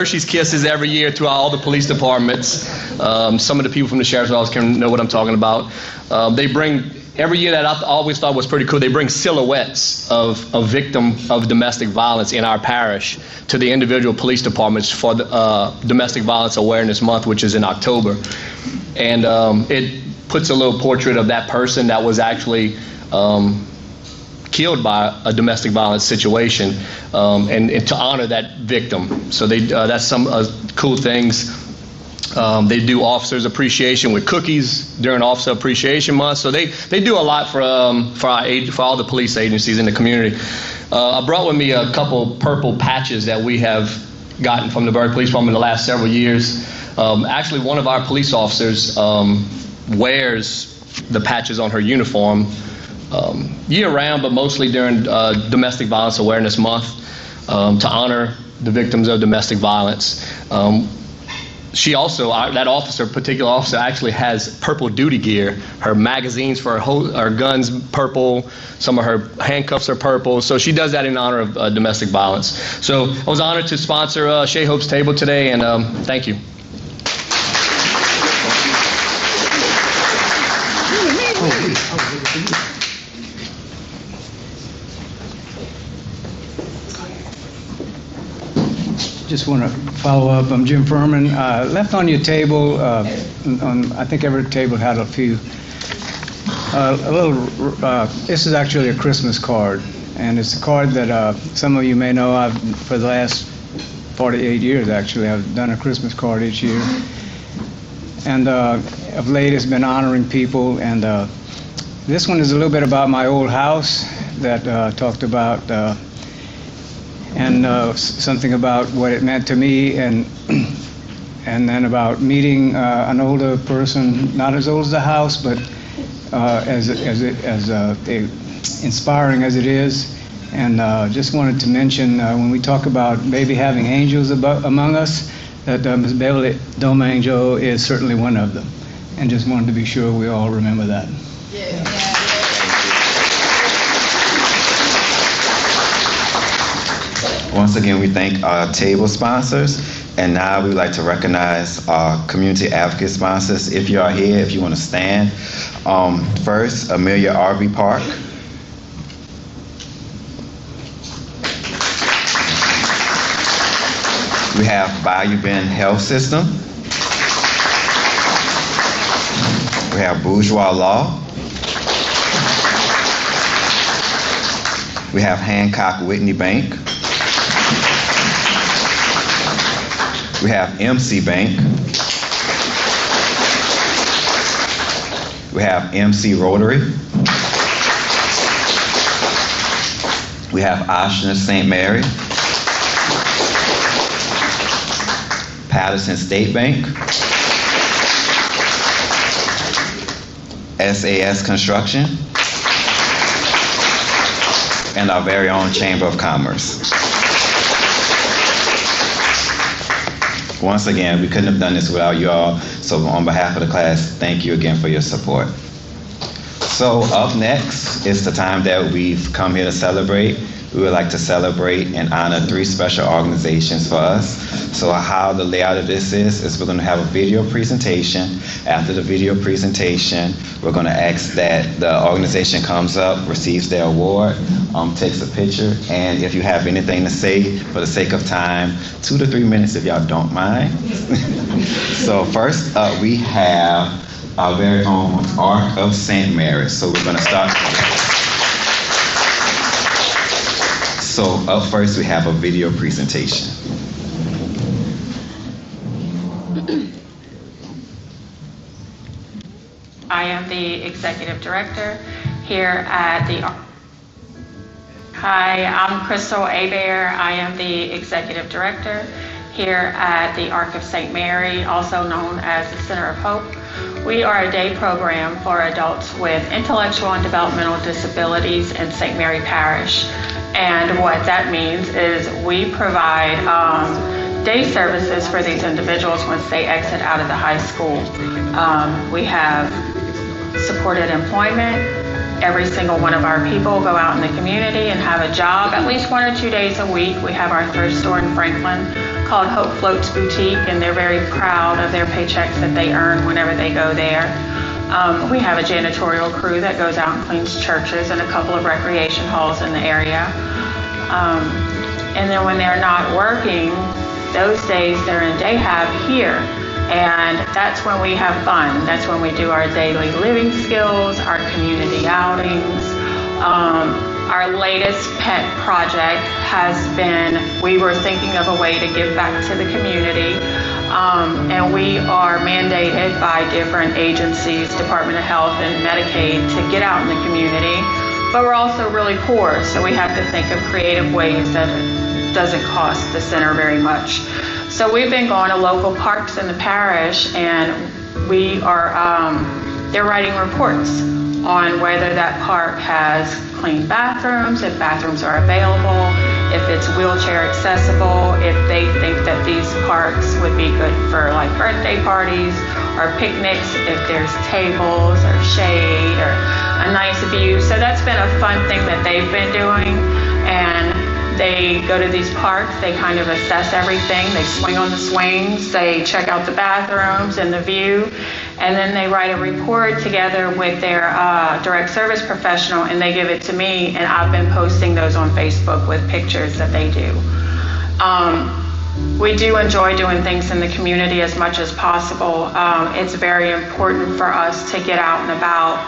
Hershey's Kisses every year throughout all the police departments. Some of the people from the sheriff's office can know what I'm talking about. They bring, every year, that I always thought was pretty cool, they bring silhouettes of a victim of domestic violence in our parish to the individual police departments for the Domestic Violence Awareness Month, which is in October. And it puts a little portrait of that person that was actually killed by a domestic violence situation, and to honor that victim. So that's some cool things. They do officers appreciation with cookies during Officer Appreciation Month. So they do a lot for all the police agencies in the community. I brought with me a couple purple patches that we have gotten from the Berkeley Police Department in the last several years. Actually, one of our police officers wears the patches on her uniform year-round, but mostly during Domestic Violence Awareness Month, to honor the victims of domestic violence. She also, that officer, particular officer, actually has purple duty gear. Her magazines for her guns purple. Some of her handcuffs are purple. So she does that in honor of domestic violence. So I was honored to sponsor Shea Hope's Table today, and thank you. Just want to follow up. I'm Jim Furman. Left on your table, I think every table had a few, this is actually a Christmas card, and it's a card that some of you may know. For the last 48 years, actually, I've done a Christmas card each year. And of late, it's been honoring people, and this one is a little bit about my old house that talked about and something about what it meant to me, and then about meeting an older person, not as old as the house, but as inspiring as it is. And just wanted to mention, when we talk about maybe having angels among us, that Ms. Beverly Domangio is certainly one of them. And just wanted to be sure we all remember that. Yeah. Once again, we thank our table sponsors, and now we would like to recognize our community advocate sponsors. If you are here, if you want to stand. First, Amelia RV Park. We have Bayou Bend Health System. We have Bourgeois Law. We have Hancock Whitney Bank. We have MC Bank. We have MC Rotary. We have Oshner St. Mary. Patterson State Bank. SAS Construction. And our very own Chamber of Commerce. Once again, we couldn't have done this without you all, so on behalf of the class, thank you again for your support. So up next is the time that we've come here to celebrate. We would like to celebrate and honor 3 special organizations for us. So how the layout of this is we're going to have a video presentation. After the video presentation, we're going to ask that the organization comes up, receives their award, takes a picture, and if you have anything to say, for the sake of time, 2 to 3 minutes if y'all don't mind. So first up, we have our very own Ark of St. Mary. So we're going to start. So up first, we have a video presentation. I am the executive director here at the. Hi, I'm Crystal Abear. I am the executive director here at the Ark of St. Mary, also known as the Center of Hope. We are a day program for adults with intellectual and developmental disabilities in St. Mary Parish. And what that means is we provide day services for these individuals once they exit out of the high school. We have supported employment. Every single one of our people go out in the community and have a job at least 1 or 2 days a week. We have our thrift store in Franklin called Hope Floats Boutique, and they're very proud of their paychecks that they earn whenever they go there. We have a janitorial crew that goes out and cleans churches and a couple of recreation halls in the area. And then when they're not working, those days they're in day hab here. And that's when we have fun. That's when we do our daily living skills, our community outings. Our latest pet project has been, we were thinking of a way to give back to the community. And we are mandated by different agencies, Department of Health and Medicaid, to get out in the community. But we're also really poor, so we have to think of creative ways that it doesn't cost the center very much. So we've been going to local parks in the parish, and we are, they're writing reports on whether that park has clean bathrooms, if bathrooms are available, if it's wheelchair accessible, if they think that these parks would be good for like birthday parties or picnics, if there's tables or shade or a nice view. So that's been a fun thing that they've been doing. And they go to these parks, they kind of assess everything, they swing on the swings, they check out the bathrooms and the view, and then they write a report together with their direct service professional, and they give it to me, and I've been posting those on Facebook with pictures that they do. We do enjoy doing things in the community as much as possible. It's very important for us to get out and about.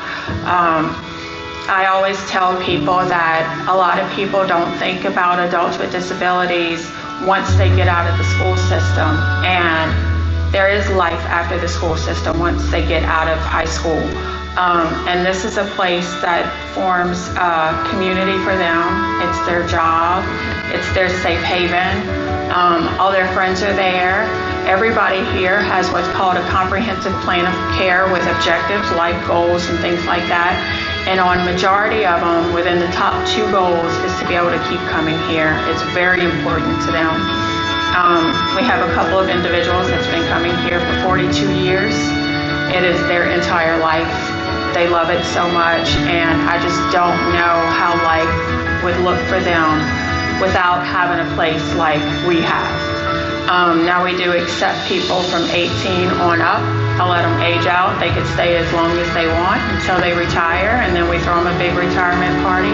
I always tell people that a lot of people don't think about adults with disabilities once they get out of the school system, and there is life after the school system once they get out of high school. And this is a place that forms a community for them. It's their job, it's their safe haven. All their friends are there. Everybody here has what's called a comprehensive plan of care with objectives, life goals, and things like that. And on majority of them, within the top 2 goals is to be able to keep coming here. It's very important to them. We have a couple of individuals that's been coming here for 42 years. It is their entire life. They love it so much, and I just don't know how life would look for them without having a place like we have. Now we do accept people from 18 on up. I let them age out. They could stay as long as they want until they retire, and then we throw them a big retirement party.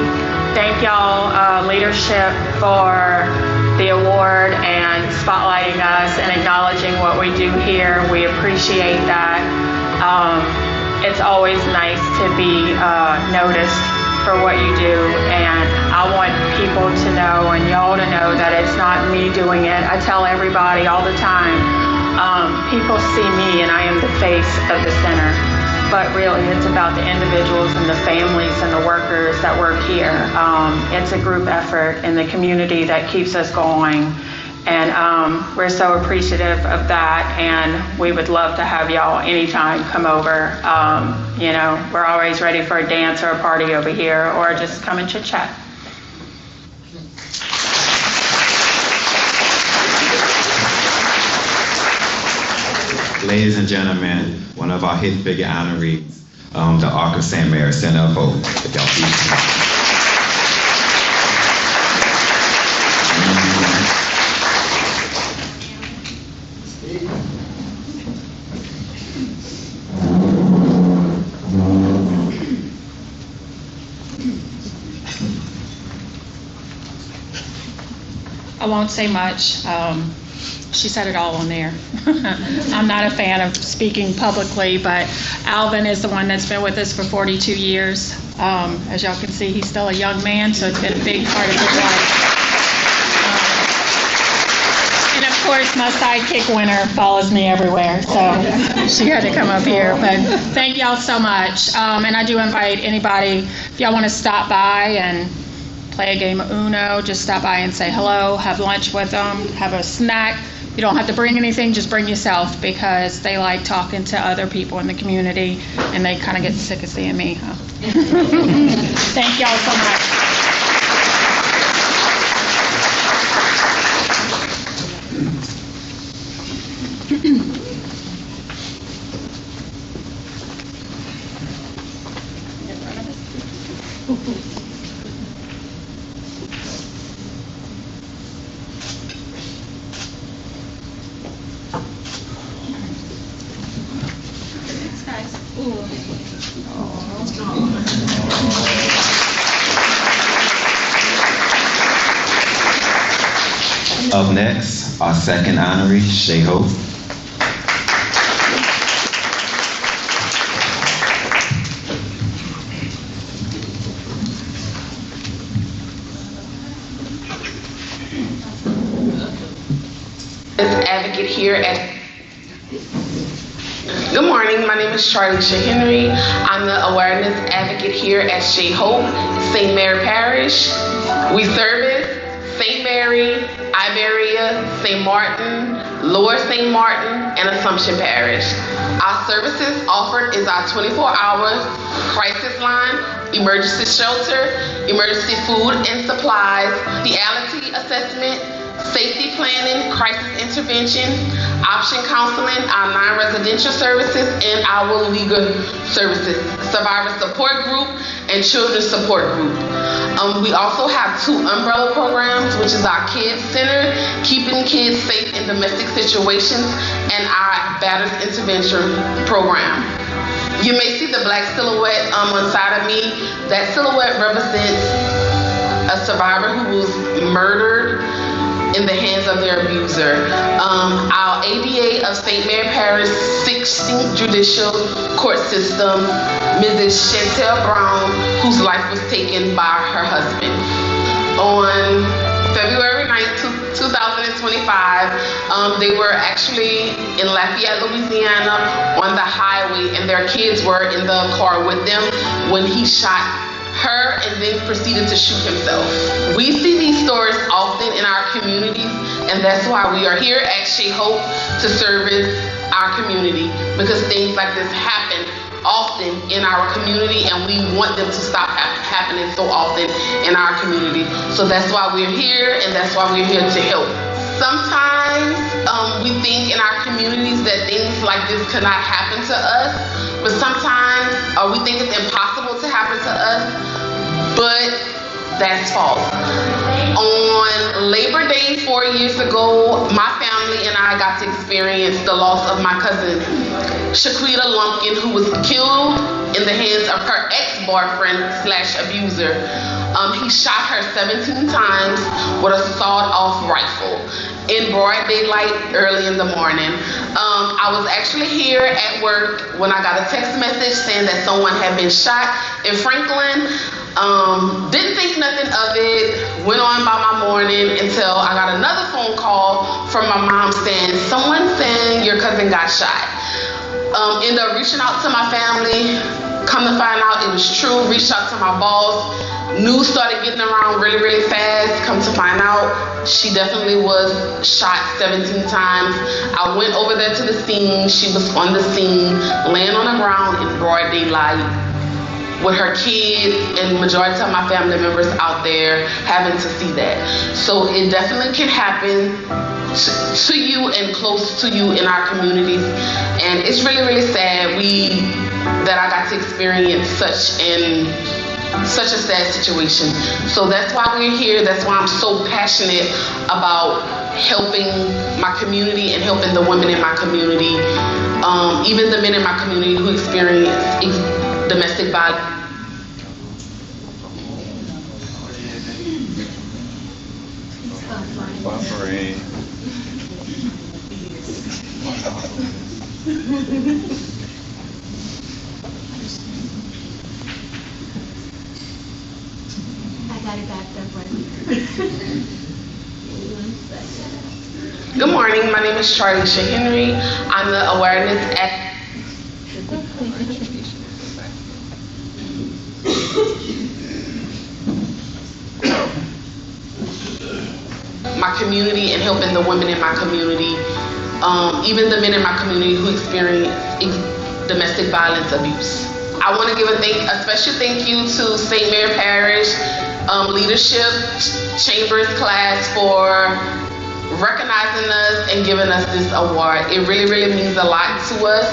Thank y'all, leadership, for the award and spotlighting us and acknowledging what we do here. We appreciate that. It's always nice to be noticed for what you do, and I want people to know and y'all to know that it's not me doing it. I tell everybody all the time, people see me and I am the face of the center, but really it's about the individuals and the families and the workers that work here. It's a group effort in the community that keeps us going, and we're so appreciative of that, and we would love to have y'all anytime come over. You know, we're always ready for a dance or a party over here, or just come and chit chat. Ladies and gentlemen, one of our hit figure honorees, the Ark of St. Mary, Center of Hope. If y'all please. I won't say much. She said it all on there. I'm not a fan of speaking publicly, but Alvin is the one that's been with us for 42 years. As y'all can see, he's still a young man, so it's been a big part of his life. And of course, my sidekick Winter follows me everywhere, so she had to come up here. But thank y'all so much. And I do invite anybody, if y'all want to stop by and play a game of Uno, just stop by and say hello, have lunch with them, have a snack. You don't have to bring anything, just bring yourself, because they like talking to other people in the community, and they kind of get sick of seeing me. Thank y'all so much. Up next, our second honoree, Shay Hope. Advocate here at Good morning, my name is Charlicia Henry. I'm the awareness advocate here at Shea Hope, St. Mary Parish. We service St. Mary, Iberia, St. Martin, Lower St. Martin, and Assumption Parish. Our services offered is our 24-hour crisis line, emergency shelter, emergency food and supplies, reality assessment, safety planning, crisis intervention, option counseling, our non-residential services, and our legal services, survivor support group, and children's support group. We also have 2 umbrella programs, which is our Kids Center, keeping kids safe in domestic situations, and our Batters Intervention program. You may see the black silhouette on side of me. That silhouette represents a survivor who was murdered in the hands of their abuser. Our ADA of St. Mary Parish 16th Judicial Court System, Mrs. Chantel Brown, whose life was taken by her husband. On February 9th, 2025, they were actually in Lafayette, Louisiana on the highway, and their kids were in the car with them when he shot her and then proceeded to shoot himself. We see these stories often in our communities, and that's why we are here at Shea Hope to service our community, because things like this happen often in our community, and we want them to stop happening so often in our community. So that's why we're here, and that's why we're here to help. Sometimes we think in our communities that things like this cannot happen to us, but sometimes we think it's impossible to happen to us, but that's false. On Labor Day 4 years ago, my family and I got to experience the loss of my cousin, Shaquita Lumpkin, who was killed in the hands of her ex-boyfriend/abuser. He shot her 17 times with a sawed-off rifle in broad daylight early in the morning. I was actually here at work when I got a text message saying that someone had been shot in Franklin. Didn't think nothing of it, went on by my morning until I got another phone call from my mom saying, someone saying your cousin got shot. Ended up reaching out to my family, come to find out it was true, reached out to my boss. News started getting around really, really fast. Come to find out, she definitely was shot 17 times. I went over there to the scene. She was on the scene, laying on the ground in broad daylight with her kid and majority of my family members out there having to see that. So it definitely can happen to you and close to you in our communities. And it's really, really sad that I got to experience such a sad situation. So that's why we're here. That's why I'm so passionate about helping my community and helping the women in my community, even the men in my community who experience domestic violence. Buffering. I got it back there for you. Good morning, my name is Charlicia Henry. I'm the awareness my community and helping the women in my community, even the men in my community who experience domestic violence abuse. I want to give a special thank you to St. Mary Parish leadership, Chambers class for recognizing us and giving us this award. It really, really means a lot to us,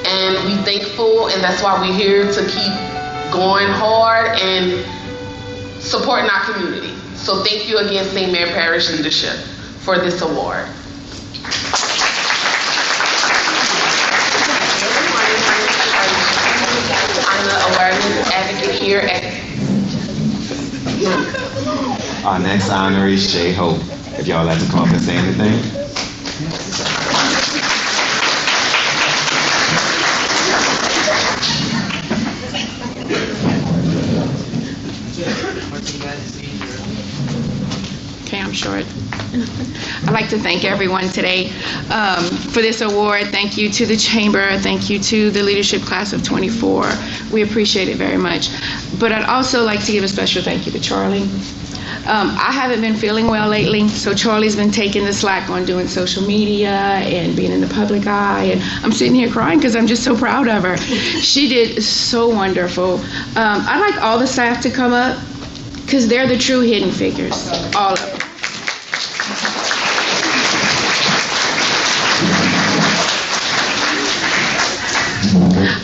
and we're thankful, and that's why we're here to keep going hard and supporting our community. So thank you again, St. Mary Parish leadership, for this award. Our next honoree, Shay Hope. If y'all like to come up and say anything. Okay, I'm short. I'd like to thank everyone today for this award. Thank you to the Chamber. Thank you to the leadership class of 24. We appreciate it very much. But I'd also like to give a special thank you to Charlie. I haven't been feeling well lately, so Charlie's been taking the slack on doing social media and being in the public eye. And I'm sitting here crying because I'm just so proud of her. She did so wonderful. I'd like all the staff to come up because they're the true hidden figures, all of them.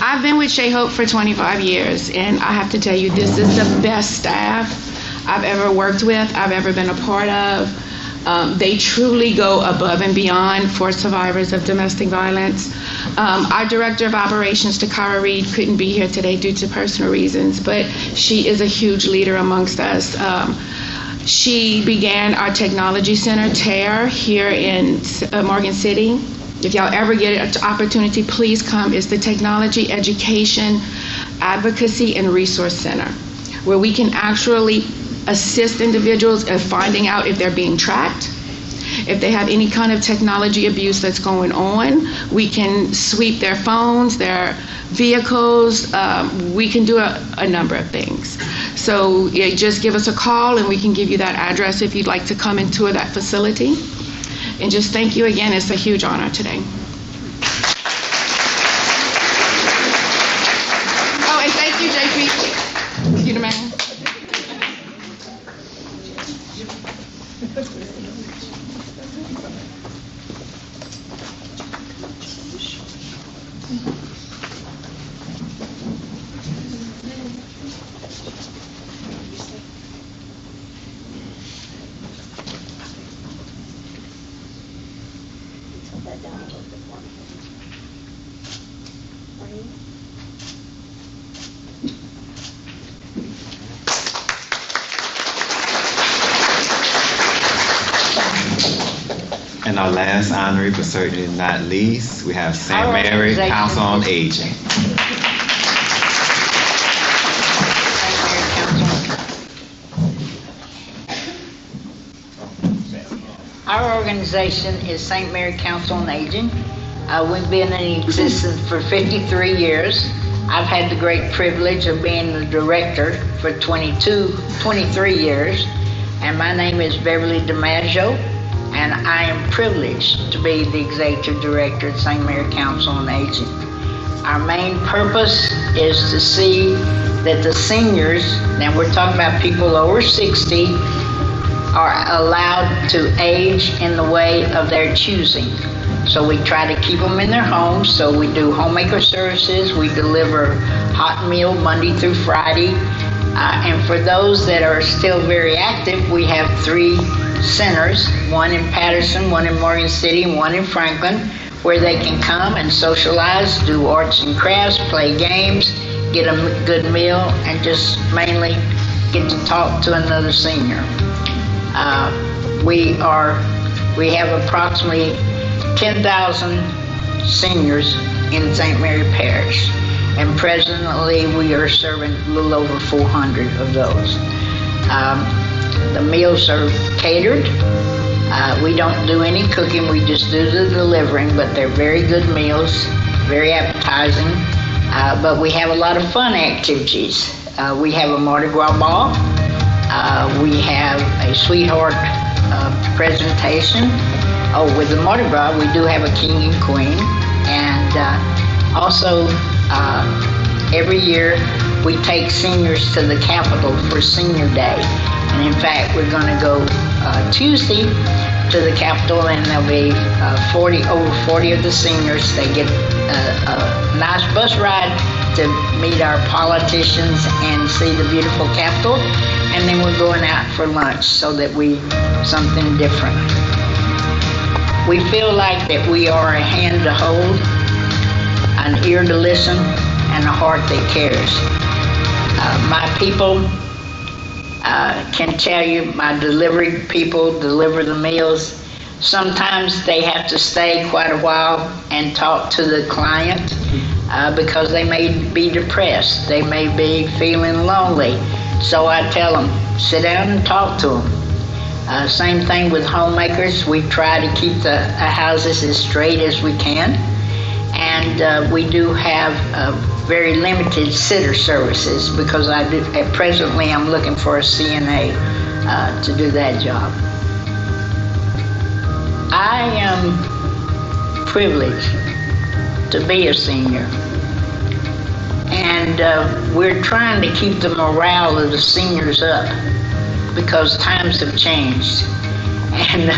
I've been with Shea Hope for 25 years, and I have to tell you, this is the best staff I've ever worked with, I've ever been a part of. They truly go above and beyond for survivors of domestic violence. Our Director of Operations, Takara Reed, couldn't be here today due to personal reasons, but she is a huge leader amongst us. She began our technology center, TARE, here in Morgan City. If y'all ever get an opportunity, please come. It's the Technology Education Advocacy and Resource Center, where we can actually assist individuals in finding out if they're being tracked, if they have any kind of technology abuse that's going on. We can sweep their phones, their vehicles. We can do a number of things. So yeah, just give us a call and we can give you that address if you'd like to come and tour that facility. And just thank you again. It's a huge honor today. Oh, and thank you, JP. You the man. And our last honoree, but certainly not least, we have St. Mary Council on Aging. Our organization is St. Mary Council on Aging. We've been in existence for 53 years. I've had the great privilege of being the director for 23 years. And my name is Beverly DiMaggio, and I am privileged to be the executive director at St. Mary Council on Aging. Our main purpose is to see that the seniors, now we're talking about people over 60, are allowed to age in the way of their choosing. So we try to keep them in their homes. So we do homemaker services. We deliver hot meal Monday through Friday. And for those that are still very active, we have 3 centers, one in Patterson, one in Morgan City, and one in Franklin, where they can come and socialize, do arts and crafts, play games, get a good meal, and just mainly get to talk to another senior. We have approximately 10,000 seniors in St. Mary Parish, and presently we are serving a little over 400 of those. The meals are catered. We don't do any cooking, we just do the delivering, but they're very good meals, very appetizing. But we have a lot of fun activities. We have a Mardi Gras ball. We have a sweetheart presentation. Oh, with the Mardi Gras, we do have a king and queen. And also, every year, we take seniors to the Capitol for Senior Day. And in fact, we're going to go Tuesday to the Capitol, and there'll be over 40 of the seniors. They get a nice bus ride to meet our politicians and see the beautiful Capitol. And then we're going out for lunch so that something different. We feel like that we are a hand to hold, an ear to listen, and a heart that cares. My people, can tell you my delivery people deliver the meals. Sometimes they have to stay quite a while and talk to the client because they may be depressed. They may be feeling lonely. So I tell them, sit down and talk to them. Same thing with homemakers. We try to keep the houses as straight as we can. And we do have very limited sitter services because presently I'm looking for a CNA to do that job. I am privileged to be a senior, and we're trying to keep the morale of the seniors up because times have changed. And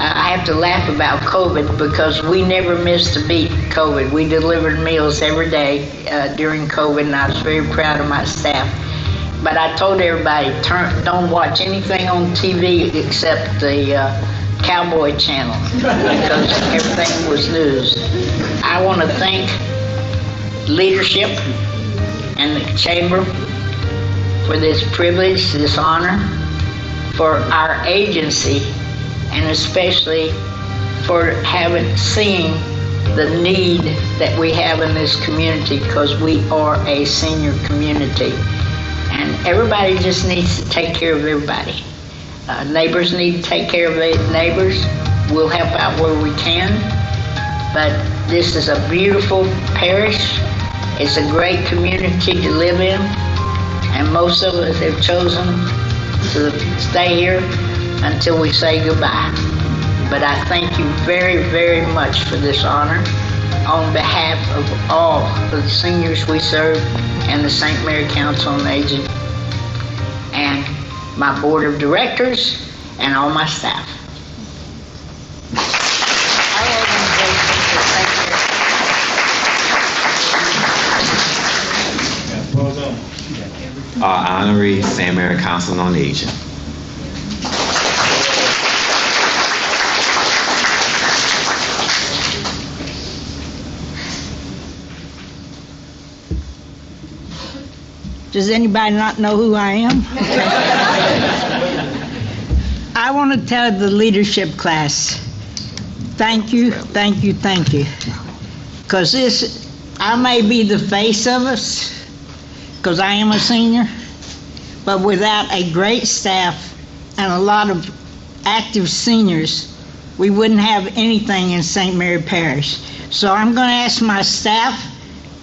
I have to laugh about COVID because we never missed a beat COVID. We delivered meals every day during COVID, and I was very proud of my staff. But I told everybody, don't watch anything on TV except the Cowboy Channel because everything was news. I want to thank leadership and the Chamber for this privilege, this honor, for our agency, and especially for seeing the need that we have in this community because we are a senior community. And everybody just needs to take care of everybody. Neighbors need to take care of their neighbors. We'll help out where we can. But this is a beautiful parish. It's a great community to live in. And most of us have chosen to stay here until we say goodbye. But I thank you very, very much for this honor on behalf of all of the seniors we serve and the St. Mary Council on Aging and my board of directors and all my staff. Our organization will take care. Our honorary St. Mary Council on Aging. Does anybody not know who I am? I want to tell the leadership class, thank you, thank you, thank you. Because I may be the face of us, because I am a senior, but without a great staff and a lot of active seniors, we wouldn't have anything in St. Mary Parish. So I'm going to ask my staff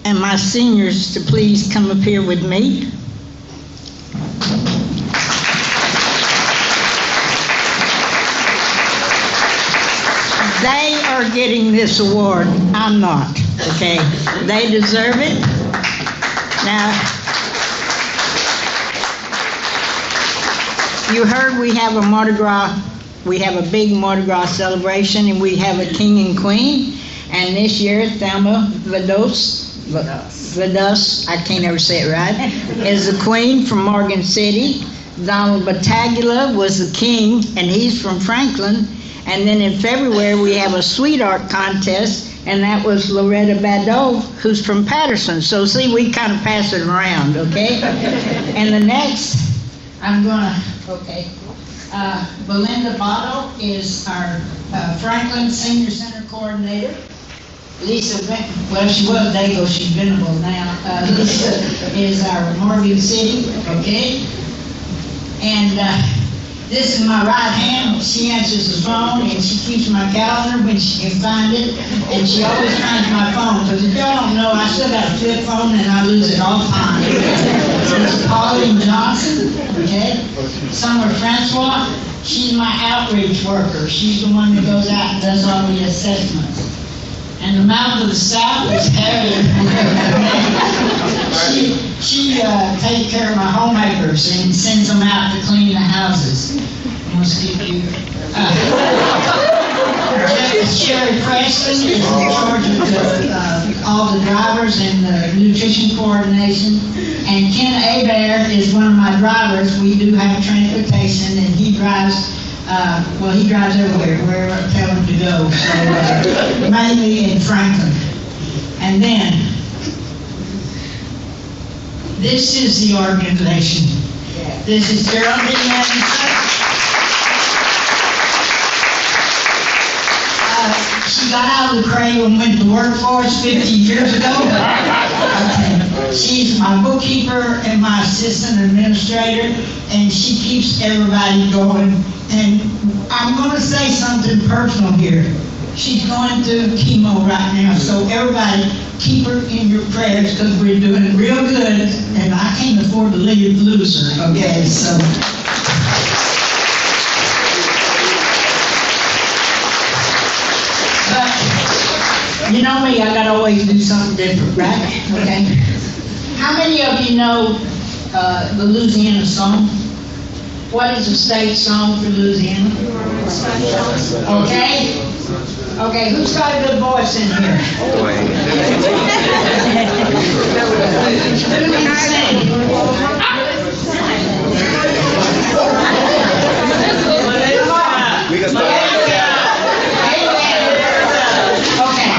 and my seniors to please come up here with me. They are getting this award. I'm not, okay? They deserve it. Now, you heard we have a Mardi Gras, we have a big Mardi Gras celebration, and we have a king and queen. And this year, Thelma Vados, I can't ever say it right, is the queen from Morgan City. Donald Battaglia was the king, and he's from Franklin. And then in February, we have a sweetheart contest, and that was Loretta Badeau, who's from Patterson. So see, we kind of pass it around, okay? And the next, Belinda Botto is our Franklin Senior Center coordinator. Lisa, well, she was Dago, she's Venable now. Lisa is our Morgan City, okay? And this is my right hand. She answers the phone, and she keeps my calendar when she can find it. And she always finds my phone, because if y'all don't know, I still got a flip phone, and I lose it all the time. It's Pauline Johnson, okay? Summer Francois, she's my outreach worker. She's the one that goes out and does all the assessments. And the mouth of the South is Harriet. She takes care of my homemakers and sends them out to clean the houses. I'm going to skip you. Sherry Preston is in charge of all the drivers and the nutrition coordination. And Ken Hebert is one of my drivers. We do have transportation, and he drives. He drives everywhere, wherever I tell him to go, so mainly in Franklin. And then, this is the organization. This is Geraldine Anderson. She got out of the cradle and went to work for us 50 years ago. Okay. She's my bookkeeper and my assistant administrator, and she keeps everybody going. And I'm going to say something personal here. She's going through chemo right now, so everybody keep her in your prayers because we're doing real good, and I can't afford to lose her, okay? So. But, you know me, I gotta always do something different, right? Okay? How many of you know the Louisiana song? What is a state song for Louisiana? Okay? Okay, who's got a good voice in here? Who can sing? We can start. Okay.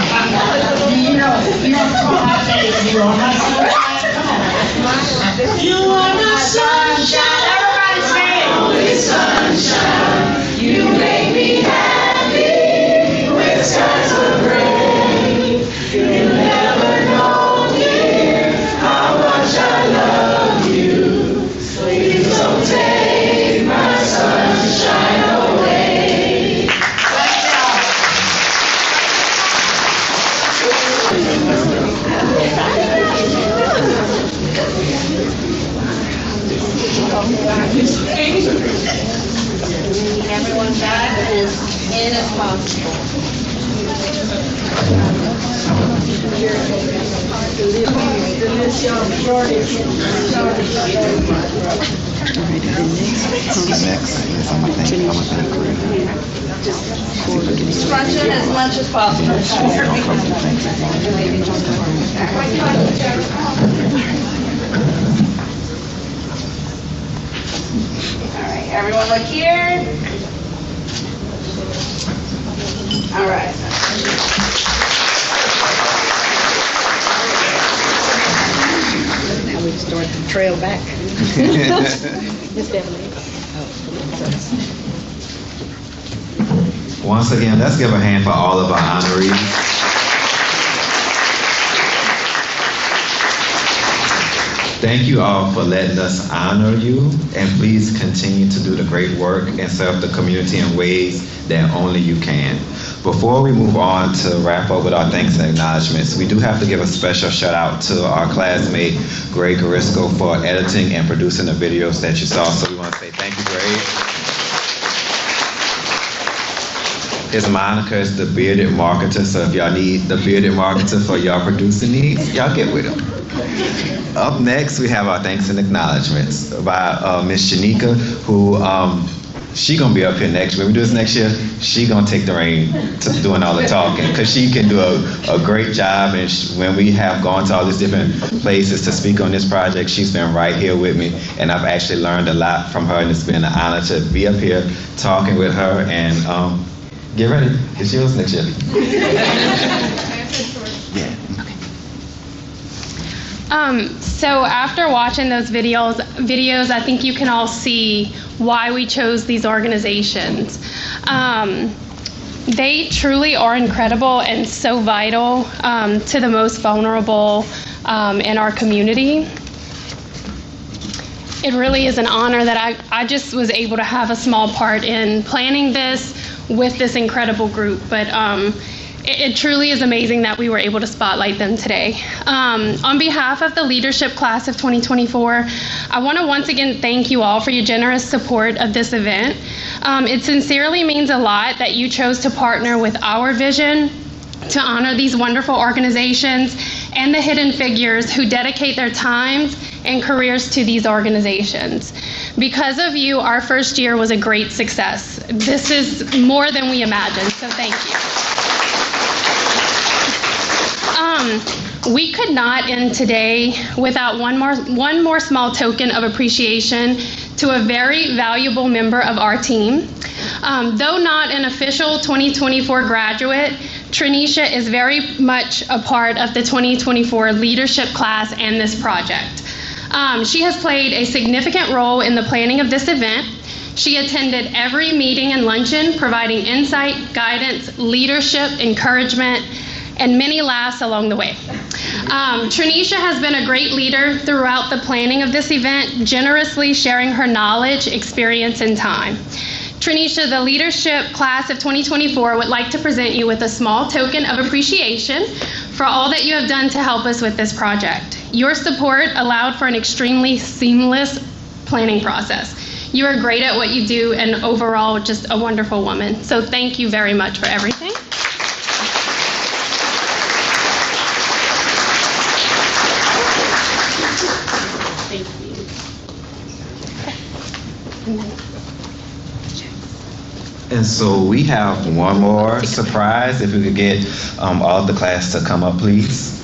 You know, come on, I tell you, you are my sunshine. Come on. You are my sunshine. Everybody say, only sunshine. You make me happy when skies are gray. You never know, dear, how much I love you. Please don't take my sunshine away. Everyone back as in as possible. Luncheon as much as possible. All right, everyone look here. All right. Now we start to trail back. Miss Beverly. Once again, let's give a hand for all of our honorees. Thank you all for letting us honor you, and please continue to do the great work and serve the community in ways that only you can. Before we move on to wrap up with our thanks and acknowledgments, we do have to give a special shout out to our classmate, Greg Carisco, for editing and producing the videos that you saw. So we want to say thank you, Greg. His moniker is the Bearded Marketer, so if y'all need the Bearded Marketer for y'all producing needs, y'all get with him. Up next, we have our thanks and acknowledgments by Miss Shanika, who she gonna be up here next year. When we do this next year, she gonna take the reign to doing all the talking, because she can do a great job. And when we have gone to all these different places to speak on this project, she's been right here with me, and I've actually learned a lot from her, and it's been an honor to be up here talking with her. And get ready, it's yours next year. Yeah. So after watching those videos, I think you can all see why we chose these organizations. They truly are incredible and so vital to the most vulnerable in our community. It really is an honor that I just was able to have a small part in planning this with this incredible group, but it truly is amazing that we were able to spotlight them today. On behalf of the leadership class of 2024, I want to once again thank you all for your generous support of this event. It sincerely means a lot that you chose to partner with our vision to honor these wonderful organizations and the hidden figures who dedicate their times and careers to these organizations. Because of you, our first year was a great success. This is more than we imagined, so thank you. We could not end today without one more small token of appreciation to a very valuable member of our team. Though not an official 2024 graduate, Trinisha is very much a part of the 2024 leadership class and this project. She has played a significant role in the planning of this event. She attended every meeting and luncheon, providing insight, guidance, leadership, encouragement, and many laughs along the way. Trinisha has been a great leader throughout the planning of this event, generously sharing her knowledge, experience, and time. Trinisha, the leadership class of 2024 would like to present you with a small token of appreciation for all that you have done to help us with this project. Your support allowed for an extremely seamless planning process. You are great at what you do and overall just a wonderful woman. So thank you very much for everything. And so we have one more surprise. If we could get all of the class to come up, please.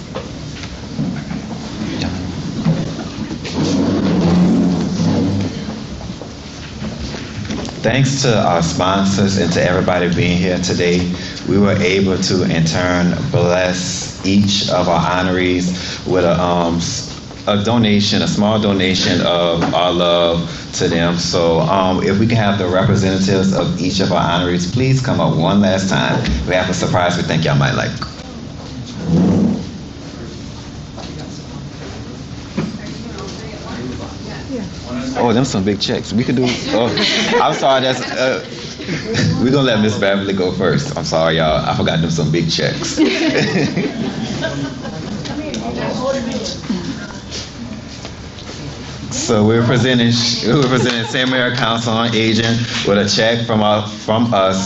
Thanks to our sponsors and to everybody being here today, we were able to in turn bless each of our honorees with a donation, a small donation of our love to them. So if we can have the representatives of each of our honorees, please come up one last time. We have a surprise we think y'all might like. Oh, them some big checks. We could do, oh, I'm sorry, that's, we're gonna let Miss Beverly go first. I'm sorry, y'all, I forgot them some big checks. So we're presenting St. Mary Council on Aging with a check from us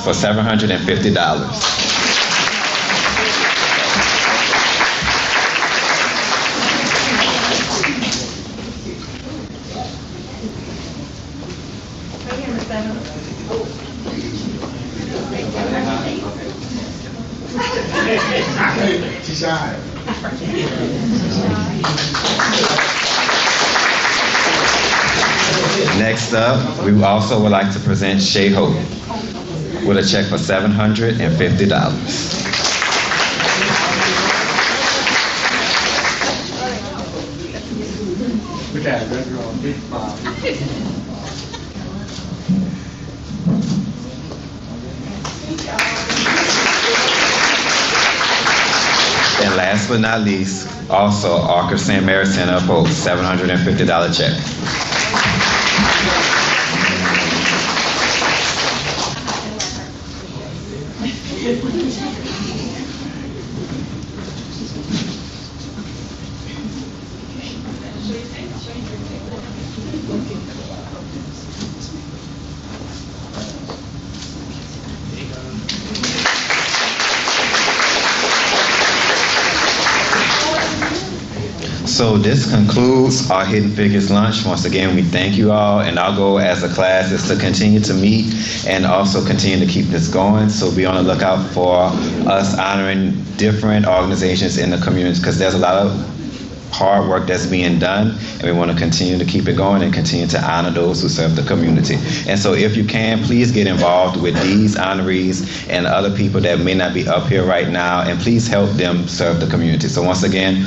for $750. Next up, we also would like to present Shay Hope with a check for $750. And last but not least, also Ark of St. Mary Center of Hope, $750 check. So this concludes our Hidden Figures lunch. Once again, we thank you all, and our goal as a class is to continue to meet and also continue to keep this going. So be on the lookout for us honoring different organizations in the community, because there's a lot of hard work that's being done, and we want to continue to keep it going and continue to honor those who serve the community. And so if you can, please get involved with these honorees and other people that may not be up here right now, and please help them serve the community. So once again,